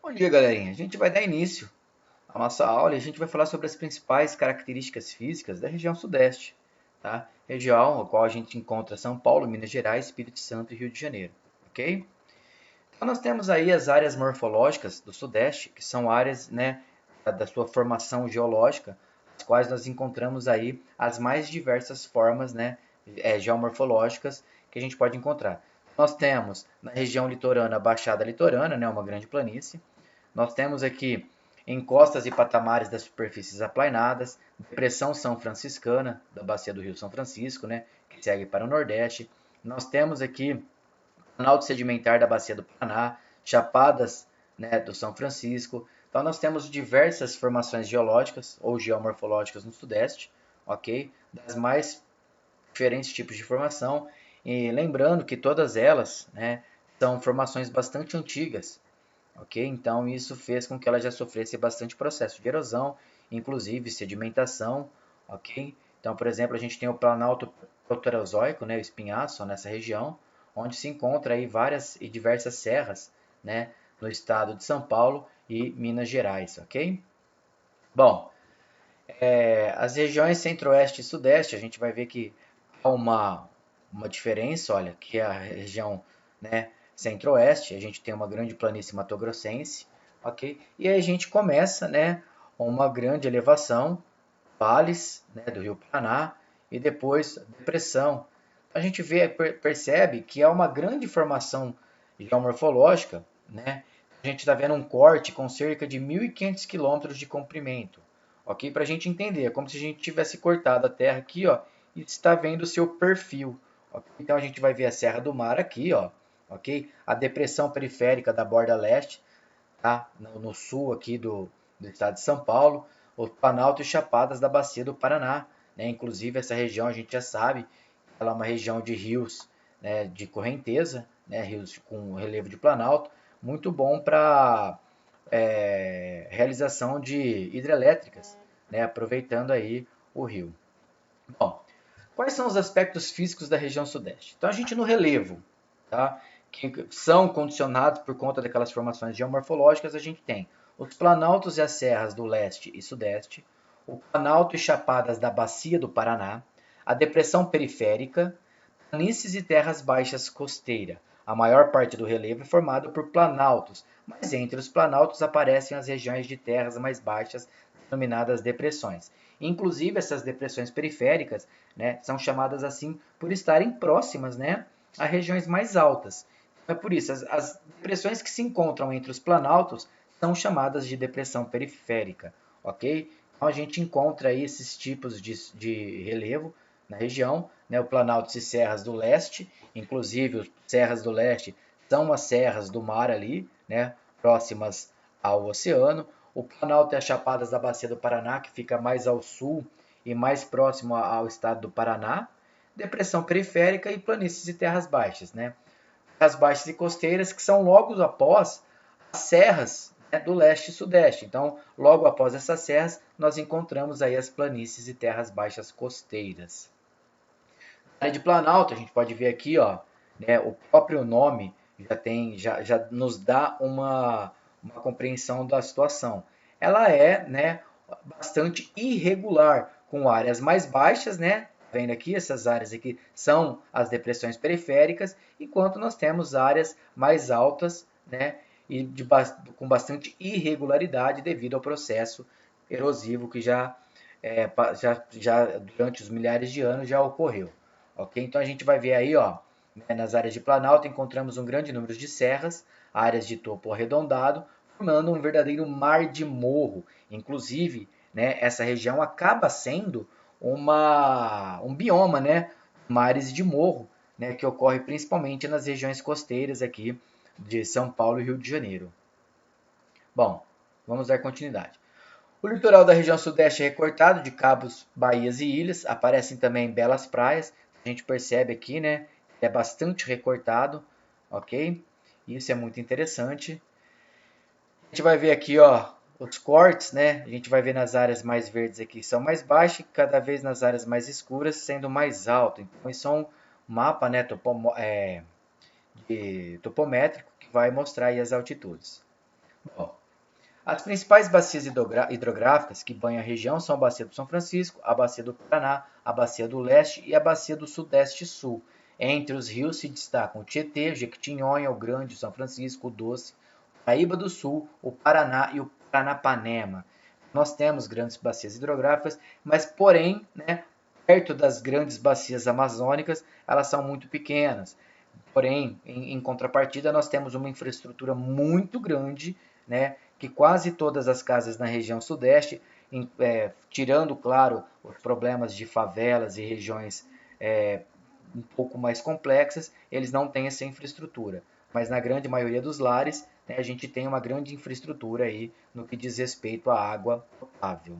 Bom dia, galerinha. A gente vai dar início à nossa aula e a gente vai falar sobre as principais características físicas da região Sudeste, tá? Região a qual a gente encontra São Paulo, Minas Gerais, Espírito Santo e Rio de Janeiro, ok? Então nós temos aí as áreas morfológicas do Sudeste, que são áreas, né, da sua formação geológica, as quais nós encontramos aí as mais diversas formas, né, geomorfológicas que a gente pode encontrar. Nós temos na região litorânea a Baixada Litorânea, né, uma grande planície. Nós temos aqui encostas e patamares das superfícies aplainadas, depressão São Franciscana, da bacia do Rio São Francisco, né, que segue para o Nordeste. Nós temos aqui planalto sedimentar da bacia do Paraná, chapadas, né, do São Francisco. Então nós temos diversas formações geológicas ou geomorfológicas no Sudeste, ok? Das mais diferentes tipos de formação. E lembrando que todas elas, né, são formações bastante antigas, ok? Então isso fez com que ela já sofresse bastante processo de erosão, inclusive sedimentação, ok? Então, por exemplo, a gente tem o Planalto Proterozoico, né, o espinhaço nessa região, onde se encontra aí várias e diversas serras, né, no estado de São Paulo e Minas Gerais, ok? Bom, as regiões Centro-Oeste e Sudeste, a gente vai ver que há uma diferença, olha, que é a região, né, Centro-Oeste, a gente tem uma grande planície matogrossense, ok? E aí a gente começa, né, uma grande elevação, vales, né, do Rio Paraná, e depois depressão. A gente percebe que há uma grande formação geomorfológica, né? A gente está vendo um corte com cerca de 1.500 quilômetros de comprimento, ok? Para a gente entender, é como se a gente tivesse cortado a Terra aqui, ó, e está vendo o seu perfil. Okay? Então a gente vai ver a Serra do Mar aqui, ó, ok? A depressão periférica da borda leste, tá? No sul aqui do estado de São Paulo, o Planalto e Chapadas da bacia do Paraná, né? Inclusive essa região a gente já sabe, ela é uma região de rios, né, de correnteza, né, rios com relevo de planalto, muito bom para realização de hidrelétricas, né, aproveitando aí o rio. Bom, quais são os aspectos físicos da região sudeste? Então a gente no relevo, tá, que são condicionados por conta daquelas formações geomorfológicas, a gente tem os planaltos e as serras do leste e sudeste, o planalto e chapadas da bacia do Paraná, a depressão periférica, planícies e terras baixas costeira. A maior parte do relevo é formado por planaltos, mas entre os planaltos aparecem as regiões de terras mais baixas, denominadas depressões. Inclusive, essas depressões periféricas, né, são chamadas assim por estarem próximas, né, a regiões mais altas. É por isso, as depressões que se encontram entre os planaltos são chamadas de depressão periférica, ok? Então a gente encontra aí esses tipos de relevo na região, né, o Planalto e Serras do Leste, inclusive as Serras do Leste são as serras do mar ali, né, próximas ao oceano. O Planalto e as Chapadas da Bacia do Paraná, que fica mais ao sul e mais próximo ao estado do Paraná. Depressão periférica e planícies e terras baixas, né? Terras baixas e costeiras, que são logo após as serras, né, do leste e sudeste. Então, logo após essas serras, nós encontramos aí as planícies e terras baixas costeiras. Na área de Planalto, a gente pode ver aqui, ó, né, o próprio nome já nos dá uma compreensão da situação. Ela é, né, bastante irregular, com áreas mais baixas, né? Tá vendo aqui, essas áreas aqui são as depressões periféricas, enquanto nós temos áreas mais altas, né, e com bastante irregularidade devido ao processo erosivo que já durante os milhares de anos já ocorreu. Ok? Então a gente vai ver aí, ó, né, nas áreas de Planalto encontramos um grande número de serras, áreas de topo arredondado, formando um verdadeiro mar de morro. Inclusive, né, essa região acaba sendo um bioma, né, mares de morro, né, que ocorre principalmente nas regiões costeiras aqui de São Paulo e Rio de Janeiro. Bom, vamos dar continuidade. O litoral da região sudeste é recortado de cabos, baías e ilhas, aparecem também belas praias. A gente percebe aqui, né, é bastante recortado, ok? Isso é muito interessante. A gente vai ver aqui, ó, os cortes, né? A gente vai ver nas áreas mais verdes aqui são mais baixos e cada vez nas áreas mais escuras sendo mais alto. Então isso é um mapa, né, topométrico que vai mostrar aí as altitudes. Bom, as principais bacias hidrográficas que banham a região são a Bacia do São Francisco, a Bacia do Paraná, a Bacia do Leste e a Bacia do Sudeste-Sul. Entre os rios se destacam o Tietê, o Jequitinhonha, o Grande, o São Francisco, o Doce, o Paraíba do Sul, o Paraná e o Paranapanema. Nós temos grandes bacias hidrográficas, mas porém, né, perto das grandes bacias amazônicas, elas são muito pequenas. Porém, em contrapartida, nós temos uma infraestrutura muito grande, né, que quase todas as casas na região sudeste, tirando, claro, os problemas de favelas e regiões um pouco mais complexas, eles não têm essa infraestrutura. Mas na grande maioria dos lares, né, a gente tem uma grande infraestrutura aí no que diz respeito à água potável.